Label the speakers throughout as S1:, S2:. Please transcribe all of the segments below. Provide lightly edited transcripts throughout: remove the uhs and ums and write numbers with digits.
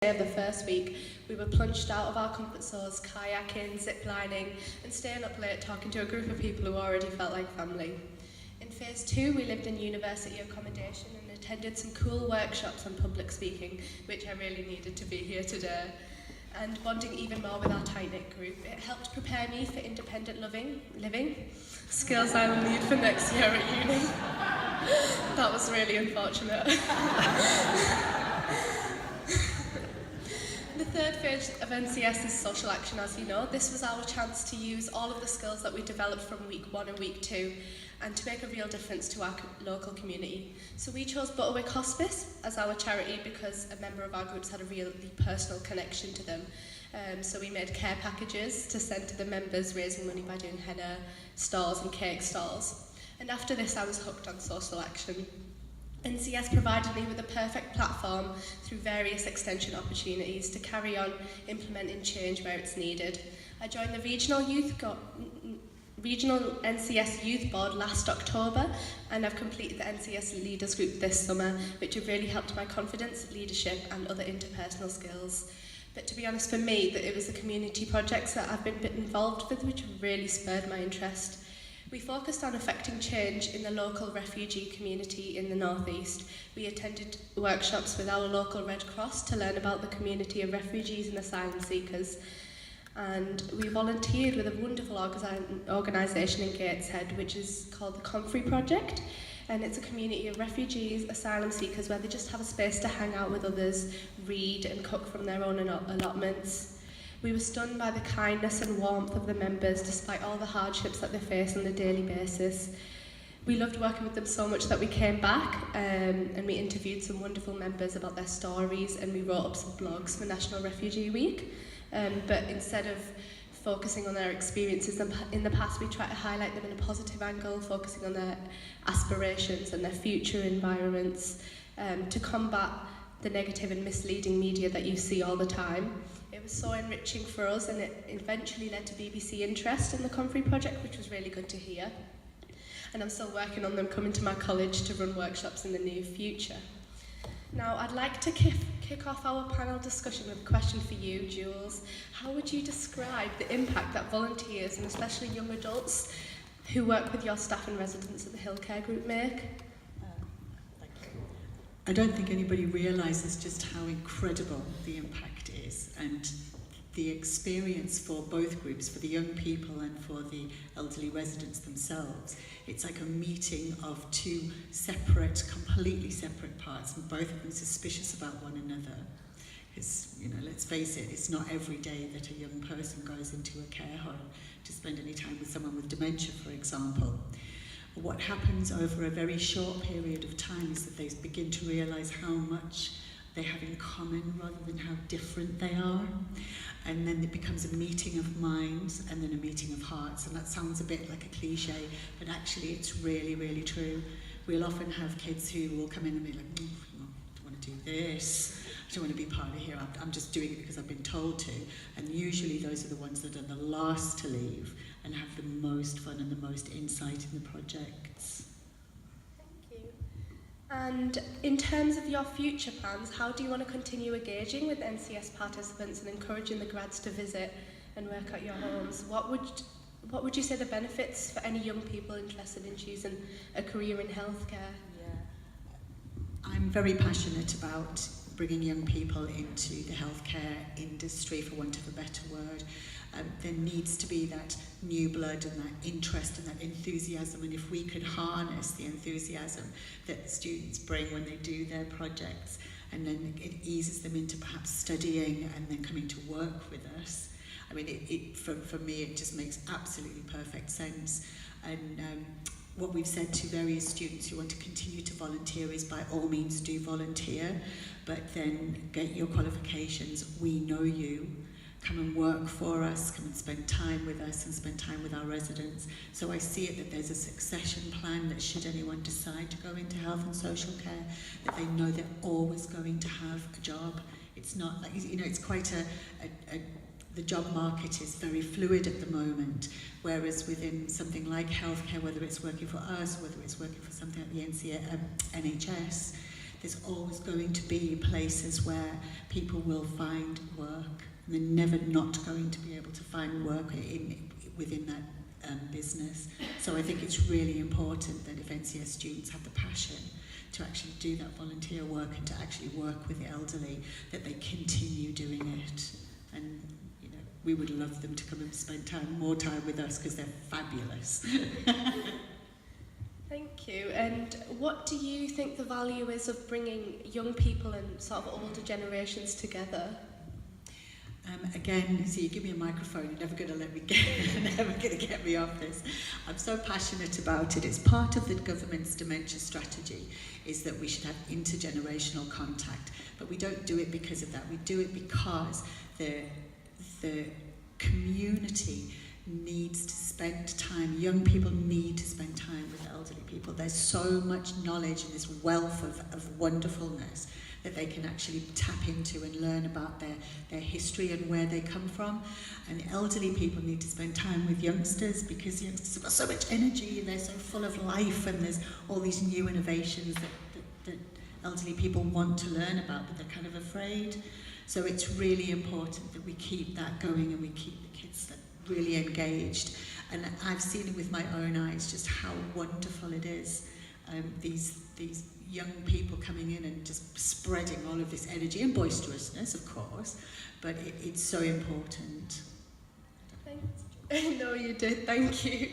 S1: of the first week, we were plunged out of our comfort zones, kayaking, ziplining, and staying up late talking to a group of people who already felt like family. In phase 2, we lived in university accommodation and attended some cool workshops on public speaking, which I really needed to be here today. And bonding even more with our tight-knit group, it helped prepare me for independent living, skills I will need for next year at uni. That was really unfortunate. The third phase of NCS is social action, as you know. This was our chance to use all of the skills that we developed from week 1 and week 2 and to make a real difference to our local community. So we chose Butterwick Hospice as our charity because a member of our groups had a really personal connection to them. So we made care packages to send to the members, raising money by doing henna stalls and cake stalls. And after this, I was hooked on social action. NCS provided me with a perfect platform through various extension opportunities to carry on implementing change where it's needed. I joined the Regional NCS Youth Board last October, and I've completed the NCS Leaders Group this summer, which have really helped my confidence, leadership and other interpersonal skills. But to be honest, for me, it was the community projects that I've been involved with which have really spurred my interest. We focused on affecting change in the local refugee community in the North East. We attended workshops with our local Red Cross to learn about the community of refugees and asylum seekers. And we volunteered with a wonderful organisation in Gateshead, which is called the Comfrey Project. And it's a community of refugees, asylum seekers, where they just have a space to hang out with others, read and cook from their own allotments. We were stunned by the kindness and warmth of the members, despite all the hardships that they face on a daily basis. We loved working with them so much that we came back and we interviewed some wonderful members about their stories, and we wrote up some blogs for National Refugee Week. But instead of focusing on their experiences in the past, we try to highlight them in a positive angle, focusing on their aspirations and their future environments to combat the negative and misleading media that you see all the time. It was so enriching for us, and it eventually led to BBC interest in the Comfrey Project, which was really good to hear. And I'm still working on them coming to my college to run workshops in the near future. Now, I'd like to kick off our panel discussion with a question for you, Jules. How would you describe the impact that volunteers, and especially young adults who work with your staff and residents at the Hill Care Group, make?
S2: Thank you. I don't think anybody realises just how incredible the impact is, and the experience for both groups, for the young people and for the elderly residents themselves. It's like a meeting of two separate, completely separate parts, and both of them suspicious about one another. Because, you know, let's face it, it's not every day that a young person goes into a care home to spend any time with someone with dementia, for example. What happens over a very short period of time is that they begin to realise how much they have in common rather than how different they are. And then it becomes a meeting of minds and then a meeting of hearts. And that sounds a bit like a cliche, but actually it's really, really true. We'll often have kids who will come in and be like, I don't want to do this. I don't want to be part of here. I'm just doing it because I've been told to. And usually those are the ones that are the last to leave and have the most fun and the most insight in the projects.
S1: And in terms of your future plans, how do you want to continue engaging with NCS participants and encouraging the grads to visit and work at your homes? What would you say the benefits for any young people interested in choosing a career in healthcare?
S2: I'm very passionate about bringing young people into the healthcare industry, for want of a better word. There needs to be that new blood and that interest and that enthusiasm, and if we could harness the enthusiasm that students bring when they do their projects, and then it eases them into perhaps studying and then coming to work with us. I mean, for me, it just makes absolutely perfect sense. And what we've said to various students who want to continue to volunteer is by all means do volunteer, but then get your qualifications. We know you. Come and work for us, come and spend time with us and spend time with our residents. So I see it that there's a succession plan that should anyone decide to go into health and social care, that they know they're always going to have a job. It's not like, you know, it's quite the job market is very fluid at the moment, whereas within something like healthcare, whether it's working for us, whether it's working for something like the NHS, there's always going to be places where people will find work, and they're never not going to be able to find work within that business. So I think it's really important that if NCS students have the passion to actually do that volunteer work and to actually work with the elderly, that they continue doing it. And you know, we would love them to come and spend more time with us, because they're fabulous.
S1: Thank you. And what do you think the value is of bringing young people and sort of older generations together?
S2: Again, so you give me a microphone, you're never going to let me never going to get me off this. I'm so passionate about it. It's part of the government's dementia strategy, is that we should have intergenerational contact. But we don't do it because of that. We do it because the community needs to spend time, young people need to spend time with elderly people. There's so much knowledge and this wealth of wonderfulness that they can actually tap into and learn about their history and where they come from. And elderly people need to spend time with youngsters, because youngsters have got so much energy and they're so full of life, and there's all these new innovations that elderly people want to learn about, but they're kind of afraid. So it's really important that we keep that going and we keep the kids really engaged. And I've seen it with my own eyes just how wonderful it is. These young people coming in and just spreading all of this energy and boisterousness, of course, but it's so important.
S1: Thanks. No, you did. Thank you.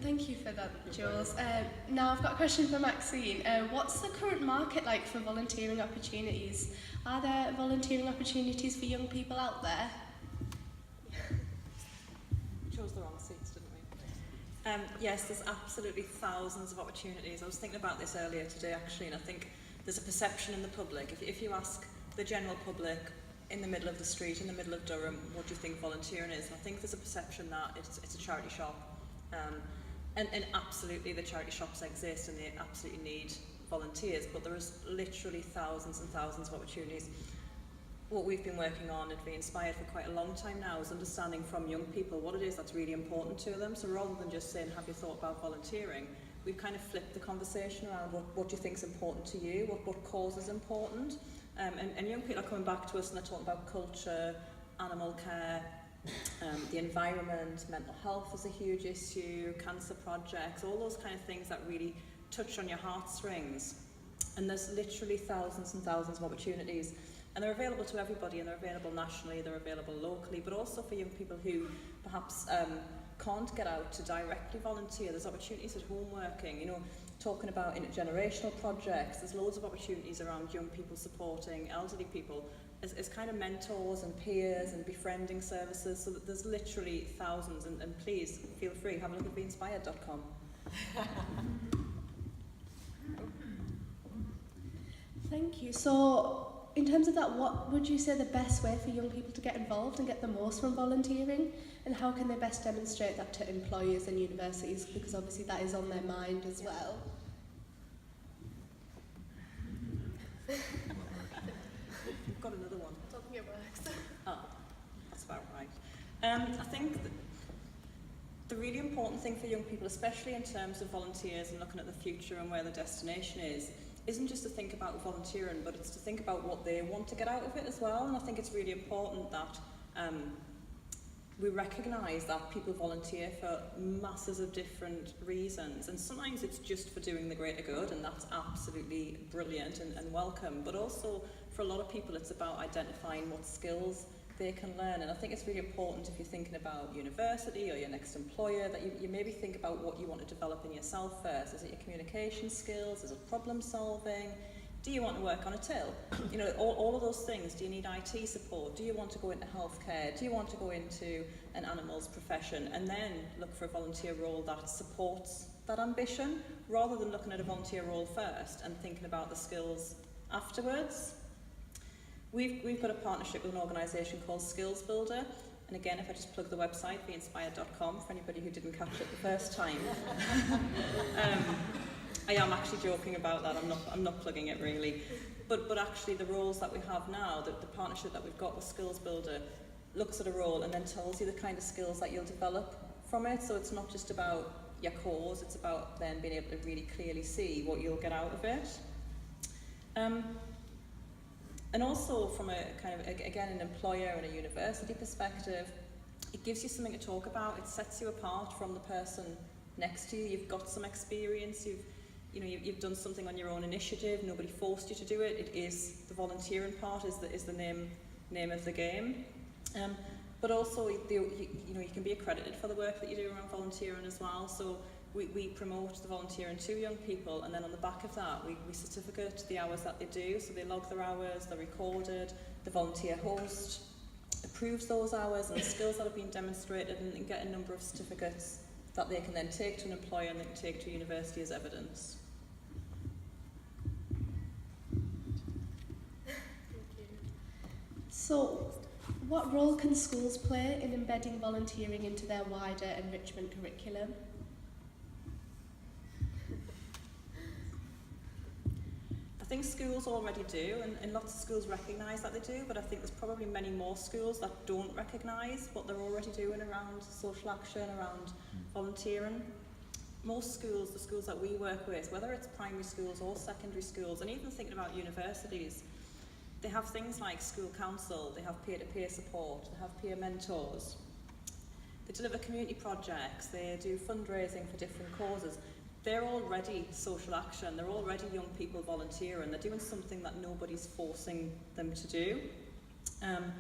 S1: Thank you for that, Jules. Now I've got a question for Maxine. What's the current market like for volunteering opportunities? Are there volunteering opportunities for young people out there?
S3: Chose the wrong seats, didn't we? Yes, there's absolutely thousands of opportunities. I was thinking about this earlier today, actually, and I think there's a perception in the public. If you ask the general public in the middle of the street, in the middle of Durham, what do you think volunteering is? And I think there's a perception that it's a charity shop. And absolutely the charity shops exist and they absolutely need volunteers, but there is literally thousands and thousands of opportunities. What we've been working on at Be Inspired for quite a long time now is understanding from young people what it is that's really important to them. So rather than just saying, have you thought about volunteering, we've kind of flipped the conversation around what do you think is important to you, what cause is important. And young people are coming back to us and they're talking about culture, animal care, the environment, mental health is a huge issue, cancer projects, all those kind of things that really touch on your heartstrings. And there's literally thousands and thousands of opportunities. And they're available to everybody, and they're available nationally, they're available locally, but also for young people who perhaps can't get out to directly volunteer. There's opportunities at home working, you know, talking about intergenerational projects. There's loads of opportunities around young people supporting elderly people as kind of mentors and peers and befriending services. So that there's literally thousands, and please feel free, have a look at beinspired.com.
S1: Thank you. So, in terms of that, what would you say the best way for young people to get involved and get the most from volunteering? And how can they best demonstrate that to employers and universities? Because obviously that is on their mind as well.
S3: You've got another one.
S1: I don't think it works.
S3: Oh, that's about right. I think the really important thing for young people, especially in terms of volunteers and looking at the future and where the destination is, isn't just to think about volunteering, but it's to think about what they want to get out of it as well. And I think it's really important that we recognise that people volunteer for masses of different reasons. And sometimes it's just for doing the greater good, and that's absolutely brilliant and welcome. But also, for a lot of people, it's about identifying what skills they can learn. And I think it's really important, if you're thinking about university or your next employer, that you maybe think about what you want to develop in yourself first. Is it your communication skills? Is it problem solving? Do you want to work on a till? You know, all of those things. Do you need IT support? Do you want to go into healthcare? Do you want to go into an animals profession? And then look for a volunteer role that supports that ambition, rather than looking at a volunteer role first and thinking about the skills afterwards. We've got a partnership with an organisation called Skills Builder, and again, if I just plug the website, beinspired.com, for anybody who didn't catch it the first time. I am actually joking about that, I'm not plugging it really. But actually the roles that we have now, the partnership that we've got with Skills Builder, looks at a role and then tells you the kind of skills that you'll develop from it. So it's not just about your cause, it's about then being able to really clearly see what you'll get out of it. And also from a kind of, again, an employer and a university perspective, it gives you something to talk about. It sets you apart from the person next to you. You've got some experience. You've done something on your own initiative. Nobody forced you to do it. It is the volunteering part is the name of the game. But also, you can be accredited for the work that you do around volunteering as well. So we promote the volunteering to young people, and then on the back of that, we certificate the hours that they do. So they log their hours, they're recorded, the volunteer host approves those hours and the skills that have been demonstrated, and get a number of certificates that they can then take to an employer and they can take to university as evidence.
S1: So, what role can schools play in embedding volunteering into their wider enrichment curriculum?
S3: I think schools already do, and lots of schools recognise that they do, but I think there's probably many more schools that don't recognise what they're already doing around social action, around volunteering. Most schools, the schools that we work with, whether it's primary schools or secondary schools, and even thinking about universities, they have things like school council, they have peer-to-peer support, they have peer mentors, they deliver community projects, they do fundraising for different causes. They're already social action, they're already young people volunteering, they're doing something that nobody's forcing them to do. And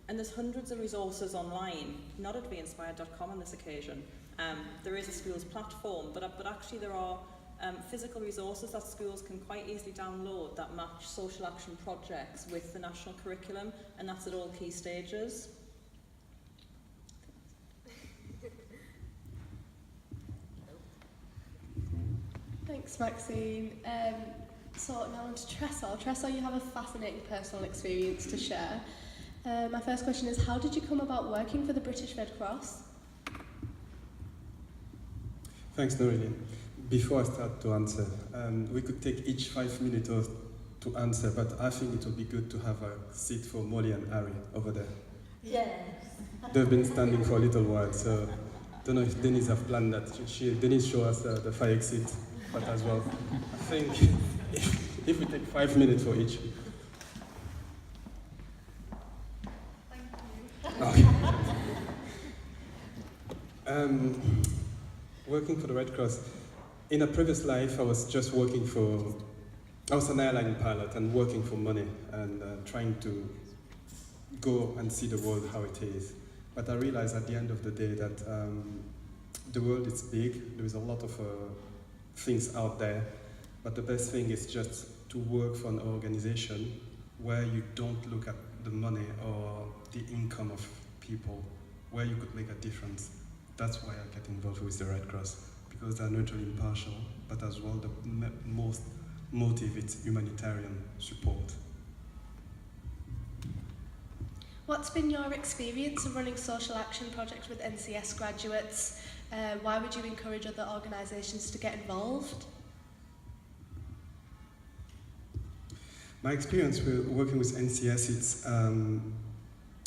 S3: there's hundreds of resources online, not at beinspired.com on this occasion. There is a schools platform, but actually there are physical resources that schools can quite easily download that match social action projects with the national curriculum, and that's at all key stages.
S1: Thanks, Maxine. So now on to Tressa. Tressa, you have a fascinating personal experience to share. My first question is, how did you come about working for the British Red Cross?
S4: Thanks, Norilyn. Before I start to answer, we could take each 5 minutes to answer, but I think it would be good to have a seat for Molly and Harry over there.
S5: Yes.
S4: They've been standing for a little while, so I don't know if Denise have planned that. Denise showed us the fire exit, but as well, I think if we take 5 minutes for each.
S1: Thank you.
S4: Okay. Working for the Red Cross. In a previous life, I was an airline pilot and working for money and trying to go and see the world how it is. But I realized at the end of the day that the world is big, there is a lot of things out there, but the best thing is just to work for an organization where you don't look at the money or the income of people, where you could make a difference. That's why I get involved with the Red Cross, because they're not only impartial, but as well the most motive is humanitarian support.
S1: What's been your experience of running social action projects with NCS graduates? Why would you encourage other organisations to get involved?
S4: My experience with working with NCS is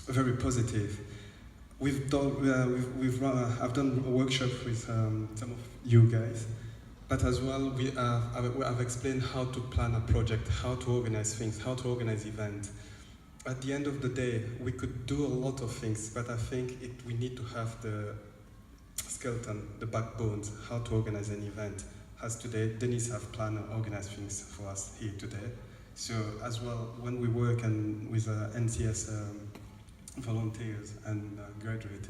S4: very positive. I've done a workshop with some of you guys, but as well I've explained how to plan a project, how to organize things, how to organize events. At the end of the day, we could do a lot of things, but I think we need to have the skeleton, the backbones, how to organize an event. As today, Denise have planned and organized things for us here today. So as well, when we work with NCS volunteers and graduates,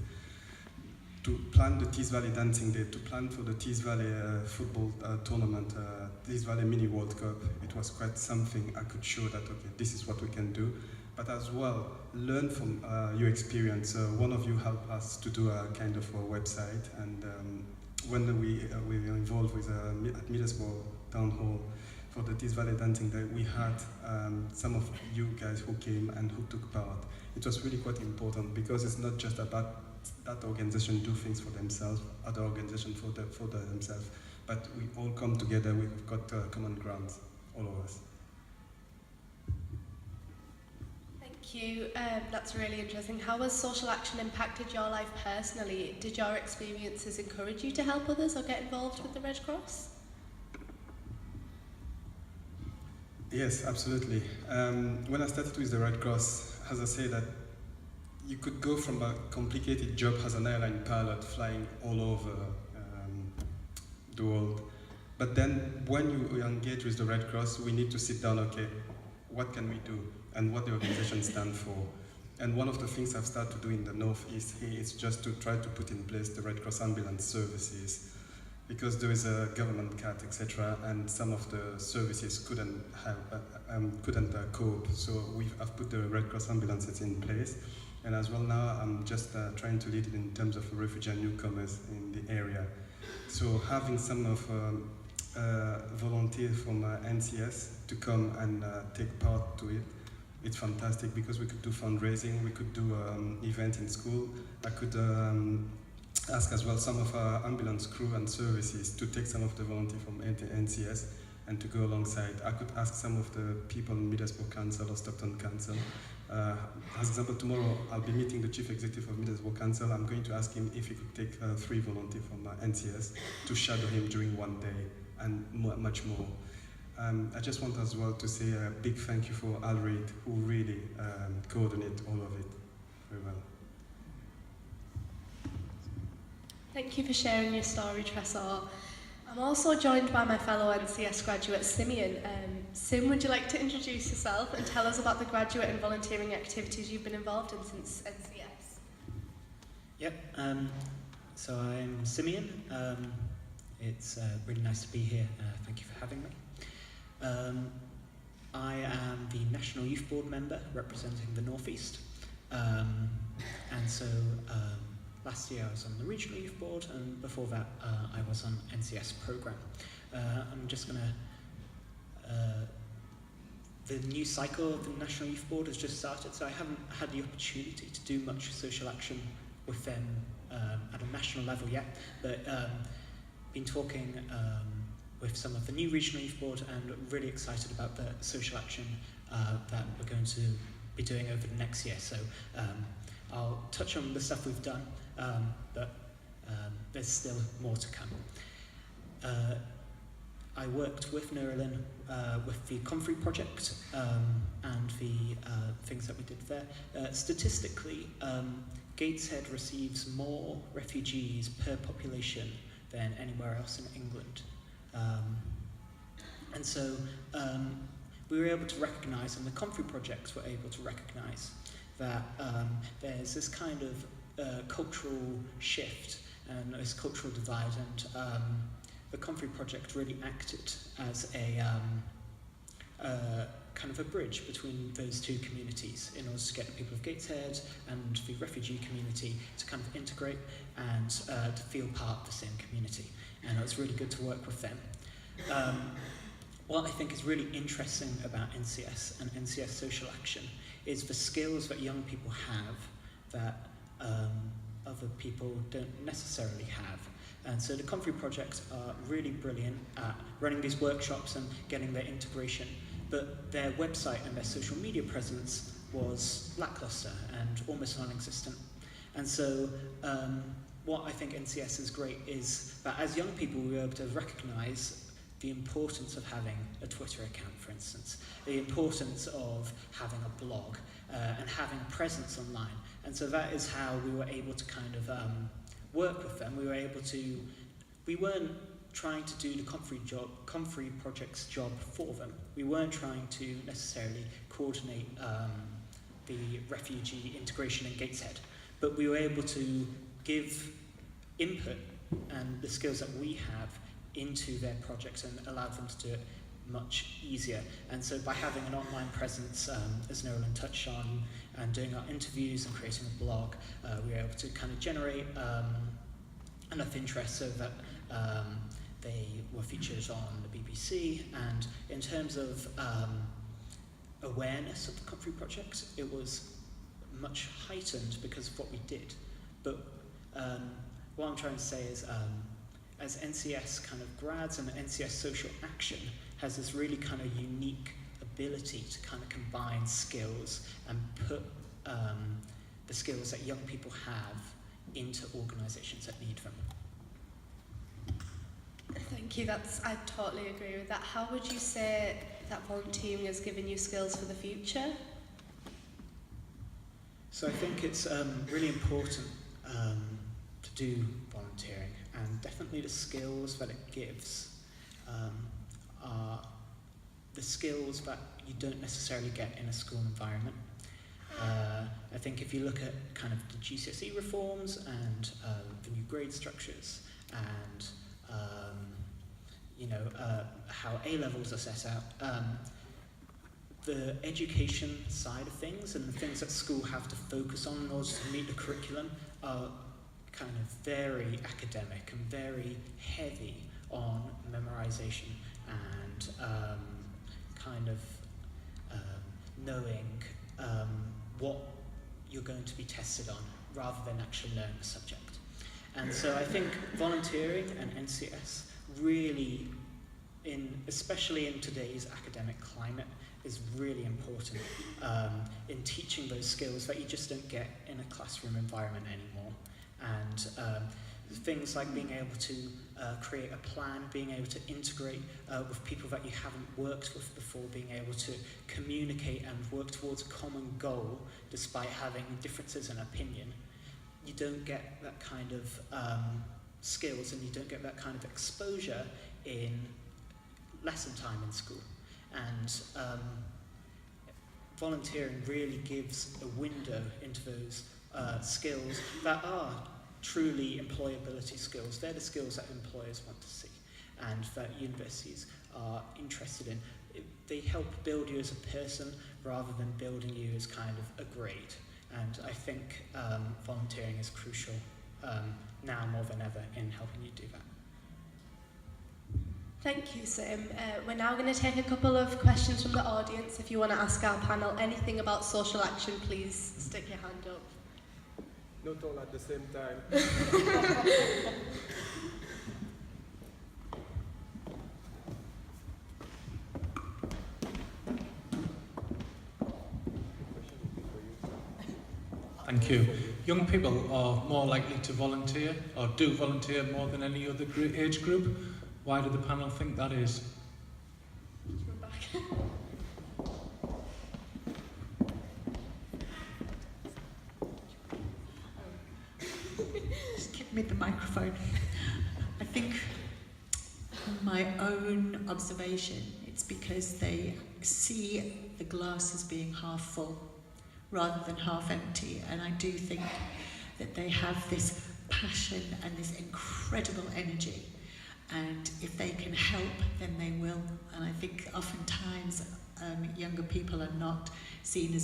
S4: to plan the Tees Valley Dancing Day, to plan for the Tees Valley football tournament, Tees Valley Mini World Cup, it was quite something I could show that, okay, this is what we can do. But as well, learn from your experience. One of you helped us to do a kind of a website, and when we were involved with at Middlesbrough Town Hall for the Tees Valley Dancing Day, we had some of you guys who came and who took part. It was really quite important, because it's not just about that organization do things for themselves, other organizations for themselves, but we all come together, we've got common grounds, all of us.
S1: Thank you. That's really interesting. How has social action impacted your life personally? Did your experiences encourage you to help others or get involved with the Red Cross?
S4: Yes, absolutely. When I started with the Red Cross, as I say that you could go from a complicated job as an airline pilot flying all over the world. But then when you engage with the Red Cross, we need to sit down, okay, what can we do and what the organization stands for? And one of the things I've started to do in the Northeast here is just to try to put in place the Red Cross ambulance services, because there is a government cut, etc., and some of the services couldn't cope. So I've put the Red Cross ambulances in place. And as well now, I'm just trying to lead it in terms of refugee and newcomers in the area. So having some of volunteers from NCS to come and take part to it, it's fantastic, because we could do fundraising, we could do event in school. I could ask as well some of our ambulance crew and services to take some of the volunteers from NCS and to go alongside. I could ask some of the people in Middlesbrough Council or Stockton Council. As example, tomorrow I'll be meeting the Chief Executive of Middlesbrough Council. I'm going to ask him if he could take 3 volunteers from NCS to shadow him during one day and much more. I just want as well to say a big thank you for Alred, who really coordinates all of it very well.
S1: Thank you for sharing your story, Tresor. I'm also joined by my fellow NCS graduate, Simeon. Sim, would you like to introduce yourself and tell us about the graduate and volunteering activities you've been involved in since NCS?
S5: Yep, so I'm Simeon. It's really nice to be here. Thank you for having me. I am the National Youth Board member representing the North East. And so last year I was on the Regional Youth Board, and before that I was on NCS programme. I'm just going to... the new cycle of the National Youth Board has just started, so I haven't had the opportunity to do much social action with them at a national level yet, but been talking with some of the new Regional Youth Board and really excited about the social action that we're going to be doing over the next year. So I'll touch on the stuff we've done, but there's still more to come. I worked with Neuralin with the Comfrey project and the things that we did there. Statistically, Gateshead receives more refugees per population than anywhere else in England. And so we were able to recognise, and the Comfrey projects were able to recognise, that there's this kind of cultural shift and this cultural divide, and the Comfrey project really acted as a kind of a bridge between those two communities in order to get the people of Gateshead and the refugee community to kind of integrate and to feel part of the same community. And it was really good to work with them. What I think is really interesting about NCS and NCS social action is the skills that young people have that other people don't necessarily have. And so the Comfrey projects are really brilliant at running these workshops and getting their integration, but their website and their social media presence was lackluster and almost non-existent. And so what I think NCS is great is that as young people we were able to recognise the importance of having a Twitter account, for instance, the importance of having a blog and having a presence online. And so that is how we were able to kind of work with them. We weren't trying to do the Comfrey project's job for them. We weren't trying to necessarily coordinate the refugee integration in Gateshead, but we were able to give input and the skills that we have into their projects and allow them to do it much easier. And so by having an online presence, as Neuralin touched on, and doing our interviews and creating a blog, we were able to kind of generate enough interest so that they were featured on the BBC. And in terms of awareness of the Comfrey project, it was much heightened because of what we did. But what I'm trying to say is, as NCS kind of grads and NCS social action has this really kind of unique ability to kind of combine skills and put the skills that young people have into organisations that need them.
S1: Thank you, I totally agree with that. How would you say that volunteering has given you skills for the future?
S5: So I think it's really important to do volunteering, and definitely the skills that it gives are the skills that you don't necessarily get in a school environment. I think if you look at kind of the GCSE reforms and the new grade structures and how A-levels are set out, the education side of things and the things that school have to focus on in order to meet the curriculum are kind of very academic and very heavy on memorization and knowing what you're going to be tested on rather than actually learn the subject. And so I think volunteering and NCS really, especially in today's academic climate, is really important in teaching those skills that you just don't get in a classroom environment anymore. And things like being able to create a plan, being able to integrate with people that you haven't worked with before, being able to communicate and work towards a common goal despite having differences in opinion. You don't get that kind of skills and you don't get that kind of exposure in lesson time in school. And volunteering really gives a window into those skills that are truly employability skills. They're the skills that employers want to see and that universities are interested in. They help build you as a person rather than building you as kind of a grade. And I think volunteering is crucial now more than ever in helping you do that.
S1: Thank you, Sim. We're now going to take a couple of questions from the audience. If you want to ask our panel anything about social action, please stick your hand up.
S6: Not all at the same time.
S7: Thank you. Young people are more likely to volunteer or do volunteer more than any other age group. Why do the panel think that is?
S2: Just give me the microphone. I think from my own observation, it's because they see the glass as being half full rather than half empty. And I do think that they have this passion and this incredible energy. And if they can help, then they will. And I think oftentimes younger people are not seen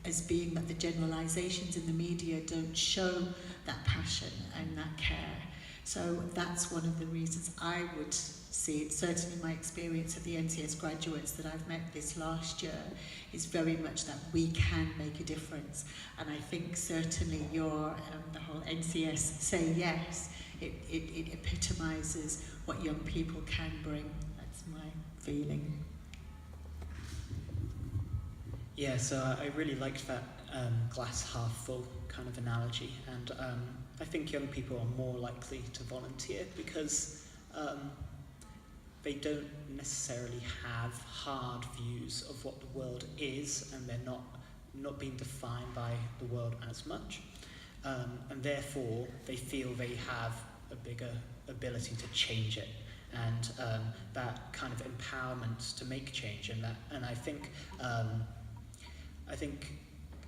S2: as being that the generalizations in the media don't show that passion and that care. So that's one of the reasons I would see it. Certainly my experience of the NCS graduates that I've met this last year is very much that we can make a difference. And I think certainly your the whole NCS Say Yes, it epitomizes what young people can bring. That's my feeling.
S5: Yeah, so I really liked that glass half full kind of analogy, and I think young people are more likely to volunteer because they don't necessarily have hard views of what the world is, and they're not being defined by the world as much, and therefore they feel they have a bigger ability to change it, and that kind of empowerment to make change, and I think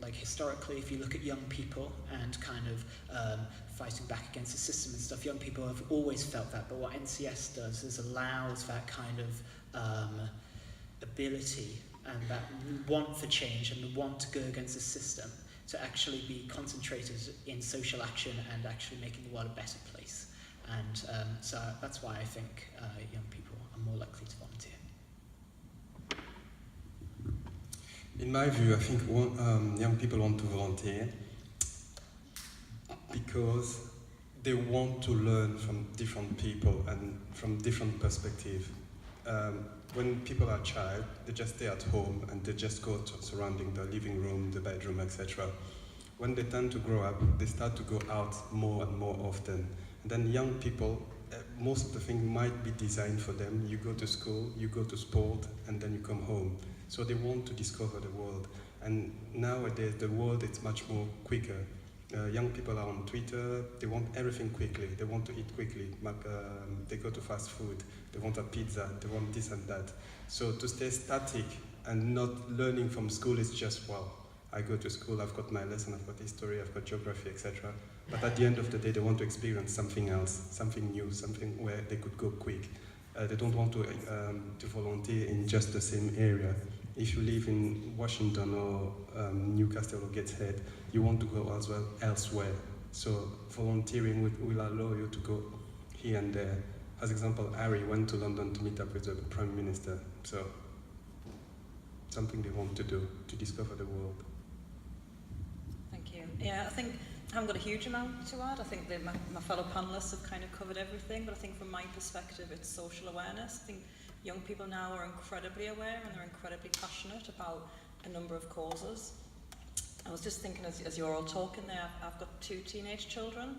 S5: like historically, if you look at young people and kind of fighting back against the system and stuff, young people have always felt that, but what NCS does is allows that kind of ability and that want for change and the want to go against the system to actually be concentrated in social action and actually making the world a better place. And so that's why I think young people are more likely to volunteer.
S4: In my view, I think young people want to volunteer because they want to learn from different people and from different perspectives. When people are a child, they just stay at home and they just go to surrounding the living room, the bedroom, etc. When they tend to grow up, they start to go out more and more often. And then young people most of the things might be designed for them. You go to school, you go to sport, and then you come home. So they want to discover the world. And nowadays, the world is much more quicker. Young people are on Twitter, they want everything quickly, they want to eat quickly, they go to fast food, they want a pizza, they want this and that. So to stay static and not learning from school is just, well, I go to school, I've got my lesson, I've got history, I've got geography, etc. But at the end of the day, they want to experience something else, something new, something where they could go quick. They don't want to volunteer in just the same area. If you live in Washington or Newcastle or Gateshead, you want to go as well elsewhere. So volunteering will allow you to go here and there. As example, Harry went to London to meet up with the Prime Minister. So something they want to do, to discover the world.
S3: Thank you. Yeah, I think I haven't got a huge amount to add. I think that my fellow panellists have kind of covered everything, but I think from my perspective, it's social awareness. I think young people now are incredibly aware and they're incredibly passionate about a number of causes. I was just thinking as you're all talking there, I've got 2 teenage children.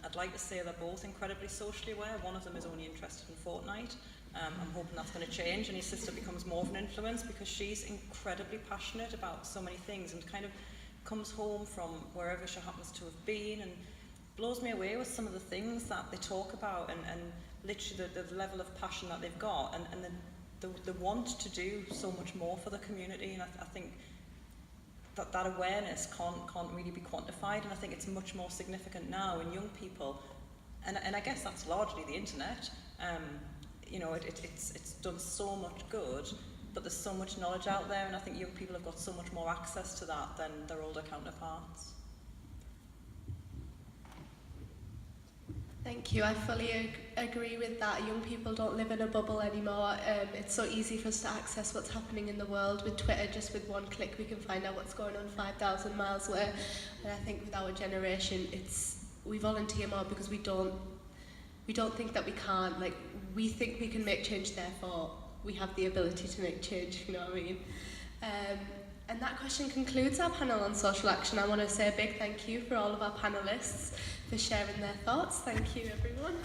S3: I'd like to say they're both incredibly socially aware. One of them is only interested in Fortnite. I'm hoping that's going to change and his sister becomes more of an influence because she's incredibly passionate about so many things and kind of comes home from wherever she happens to have been and blows me away with some of the things that they talk about and literally the level of passion that they've got and the want to do so much more for the community. And I think that awareness can't really be quantified, and I think it's much more significant now in young people, and I guess that's largely the internet. You know, it's done so much good, but there's so much knowledge out there, and I think young people have got so much more access to that than their older counterparts.
S1: Thank you. I fully agree with that. Young people don't live in a bubble anymore. It's so easy for us to access what's happening in the world with Twitter. Just with one click, we can find out what's going on 5,000 miles away. And I think with our generation, we volunteer more because we don't think that we can't. Like, we think we can make change, therefore we have the ability to make change. You know what I mean? And that question concludes our panel on social action. I want to say a big thank you for all of our panellists for sharing their thoughts. Thank you, everyone.